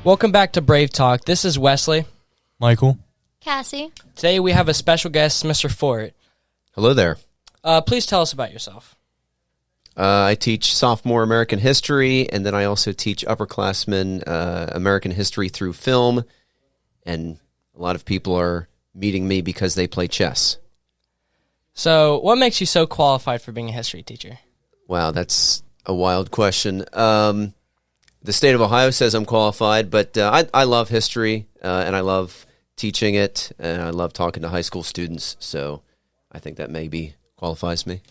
Welcome back to Brave Talk. This is Wesley. Michael. Cassie. Today we have a special guest, Mr. Forte. Hello there. Please tell us about yourself. I teach sophomore American history, and then I also teach upperclassmen American history through film, and a lot of people are meeting me because they play chess. So, what makes you so qualified for being a history teacher? Wow, that's a wild question. The state of Ohio says I'm qualified, but I love history, and I love teaching it, and I love talking to high school students, so I think that maybe qualifies me.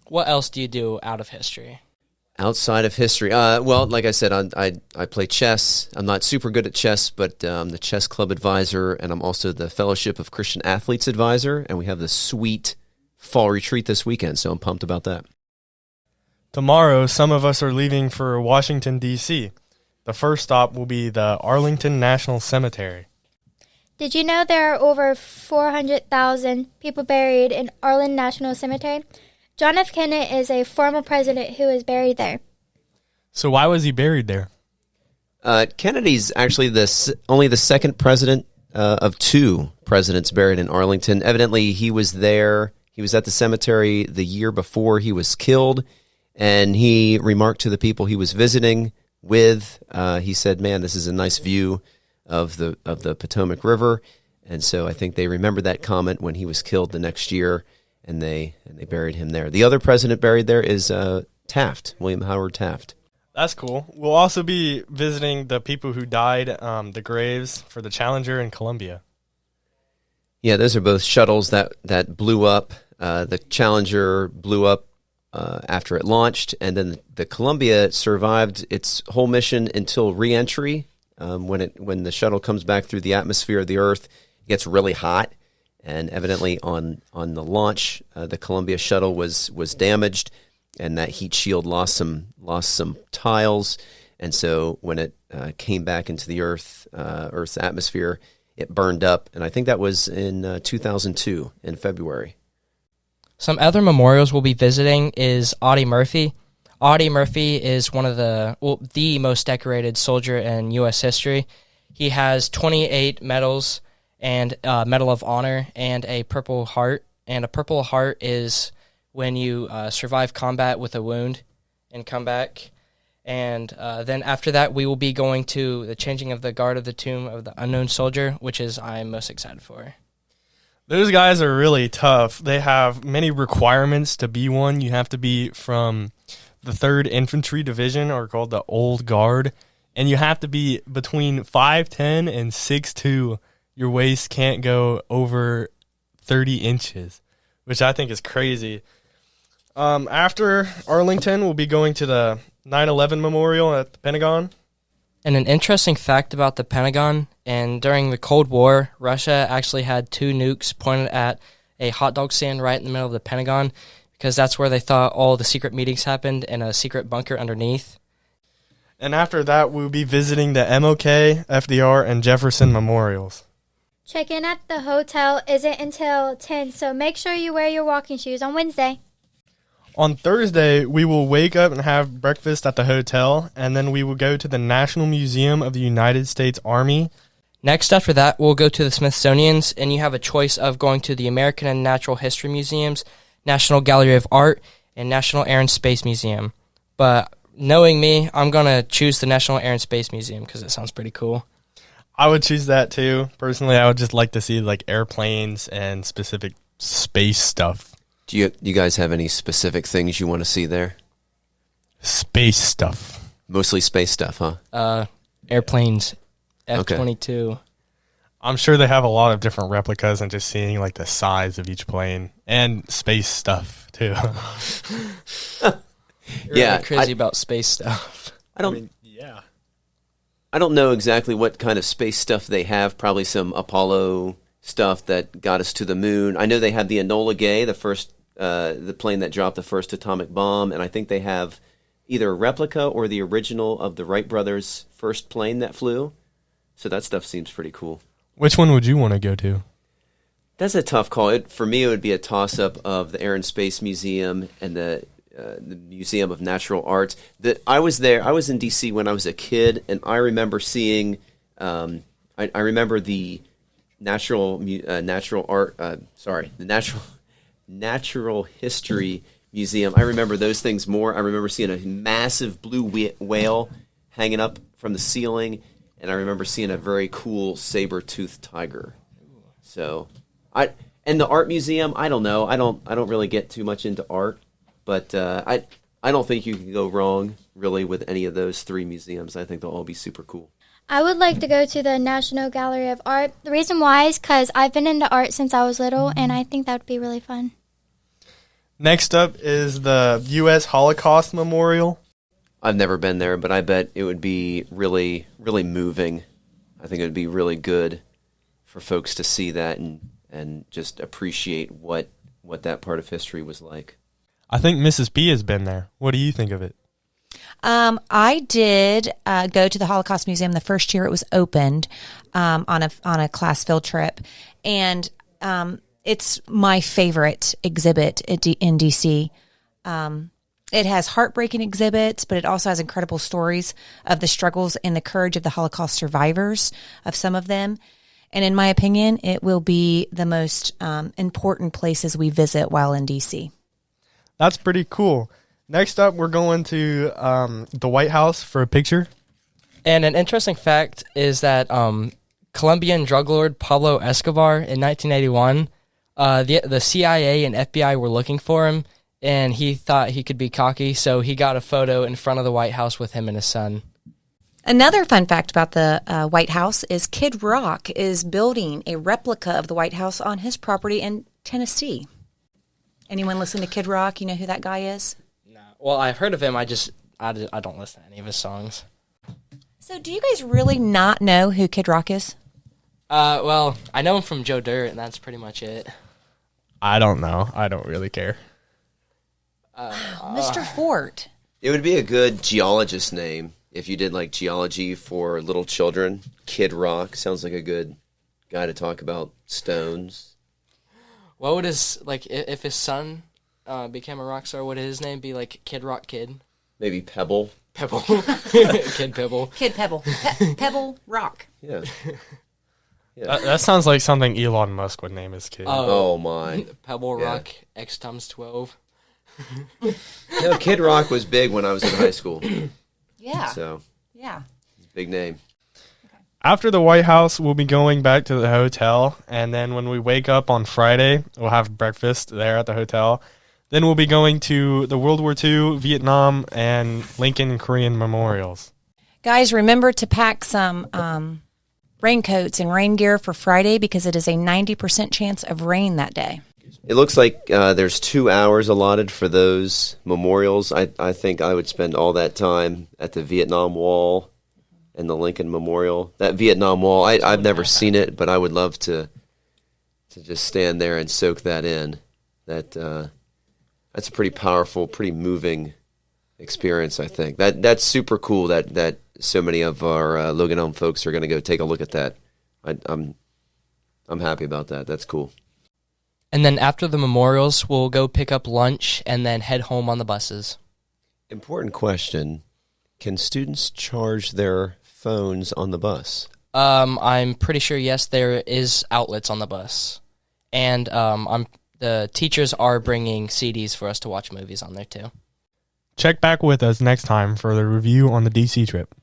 What else do you do out of history? Outside of history, well, like I said, I play chess. I'm not super good at chess, but I'm the chess club advisor, and I'm also the Fellowship of Christian Athletes advisor, and we have this sweet fall retreat this weekend, so I'm pumped about that. Tomorrow, some of us are leaving for Washington, D.C. The first stop will be the Arlington National Cemetery. Did you know there are over 400,000 people buried in Arlington National Cemetery? John F. Kennedy is a former president who is buried there. So why was he buried there? Kennedy's actually only the second president of two presidents buried in Arlington. Evidently, he was there. He was at the cemetery the year before he was killed, and he remarked to the people he was visiting with. He said, "Man, this is a nice view of the Potomac River," and so I think they remember that comment when he was killed the next year. And they buried him there. The other president buried there is Taft, William Howard Taft. That's cool. We'll also be visiting the people who died, the graves for the Challenger and Columbia. Yeah, those are both shuttles that blew up. The Challenger blew up after it launched, and then the Columbia survived its whole mission until re-entry. When the shuttle comes back through the atmosphere of the Earth, it gets really hot. And evidently on the launch, the Columbia shuttle was damaged, and that heat shield lost some tiles. And so when it came back into the Earth's atmosphere, it burned up. And I think that was in 2002 in February. Some other memorials we'll be visiting is Audie Murphy. Audie Murphy is one of the most decorated soldier in U.S. history. He has 28 medals and a Medal of Honor, and a Purple Heart. And a Purple Heart is when you survive combat with a wound and come back. And then after that, we will be going to the changing of the guard of the Tomb of the Unknown Soldier, which is I'm most excited for. Those guys are really tough. They have many requirements to be one. You have to be from the 3rd Infantry Division, or called the Old Guard, and you have to be between 5'10" and 6'2". Your waist can't go over 30 inches, which I think is crazy. After Arlington, we'll be going to the 9/11 Memorial at the Pentagon. And an interesting fact about the Pentagon, and during the Cold War, Russia actually had 2 nukes pointed at a hot dog stand right in the middle of the Pentagon, because that's where they thought all the secret meetings happened, in a secret bunker underneath. And after that, we'll be visiting the MLK, FDR, and Jefferson memorials. Check-in at the hotel isn't until 10, so make sure you wear your walking shoes on Wednesday. On Thursday, we will wake up and have breakfast at the hotel, and then we will go to the National Museum of the United States Army. Next, after that, we'll go to the Smithsonian's, and you have a choice of going to the American and Natural History Museums, National Gallery of Art, and National Air and Space Museum. But knowing me, I'm going to choose the National Air and Space Museum because it sounds pretty cool. I would choose that too. Personally, I would just like to see like airplanes and specific space stuff. Do you guys have any specific things you want to see there? Space stuff. Mostly space stuff, huh? Airplanes, F-22. Okay. I'm sure they have a lot of different replicas, and just seeing like the size of each plane and space stuff too. You're really crazy about space stuff. I don't know exactly what kind of space stuff they have. Probably some Apollo stuff that got us to the moon. I know they have the Enola Gay, the plane that dropped the first atomic bomb, and I think they have either a replica or the original of the Wright brothers' first plane that flew. So that stuff seems pretty cool. Which one would you want to go to? That's a tough call. For me, it would be a toss-up of the Air and Space Museum and the Museum of Natural Arts. I was there. I was in D.C. when I was a kid, and I remember seeing I remember the natural history museum. I remember those things more. I remember seeing a massive blue whale hanging up from the ceiling, and I remember seeing a very cool saber-toothed tiger. So, and the art museum, I don't know. I don't really get too much into art, but I don't think you can go wrong really with any of those three museums. I think they'll all be super cool. I would like to go to the National Gallery of Art. The reason why is because I've been into art since I was little, and I think that would be really fun. Next up is the U.S. Holocaust Memorial. I've never been there, but I bet it would be really, really moving. I think it would be really good for folks to see that and just appreciate what that part of history was like. I think Mrs. P has been there. What do you think of it? I did go to the Holocaust Museum the first year it was opened on a class field trip, and it's my favorite exhibit in DC. It has heartbreaking exhibits, but it also has incredible stories of the struggles and the courage of the Holocaust survivors, of some of them. And in my opinion, it will be the most important places we visit while in DC. That's pretty cool. Next up, we're going to the White House for a picture. And an interesting fact is that Colombian drug lord Pablo Escobar in 1981, the CIA and FBI were looking for him, and he thought he could be cocky, so he got a photo in front of the White House with him and his son. Another fun fact about the White House is Kid Rock is building a replica of the White House on his property in Tennessee. Anyone listen to Kid Rock? You know who that guy is? No. Well, I've heard of him. I don't listen to any of his songs. So do you guys really not know who Kid Rock is? Well, I know him from Joe Dirt, and that's pretty much it. I don't know. I don't really care. Mr. Forte. It would be a good geologist name if you did like geology for little children. Kid Rock sounds like a good guy to talk about stones. What would if his son became a rock star, would his name be like Kid Rock Kid? Maybe Pebble. Pebble. Kid Pebble. Kid Pebble. Pebble Rock. Yeah. That sounds like something Elon Musk would name his kid. Oh my. Pebble Yeah. Rock X times 12. No, Kid Rock was big when I was in high school. Yeah. So, Yeah. big name. After the White House, we'll be going back to the hotel, and then when we wake up on Friday, we'll have breakfast there at the hotel. Then we'll be going to the World War II, Vietnam, and Lincoln and Korean memorials. Guys, remember to pack some raincoats and rain gear for Friday because it is a 90% chance of rain that day. It looks like there's 2 hours allotted for those memorials. I think I would spend all that time at the Vietnam Wall and the Lincoln Memorial. That Vietnam Wall, I've never seen it, but I would love to just stand there and soak that in. That's a pretty powerful, pretty moving experience, I think. That's super cool that so many of our Logan Elm folks are going to go take a look at that. I'm happy about that. That's cool. And then after the memorials, we'll go pick up lunch and then head home on the buses. Important question. Can students charge their phones on the bus? I'm pretty sure, yes, there is outlets on the bus. And the teachers are bringing CDs for us to watch movies on there, too. Check back with us next time for the review on the DC trip.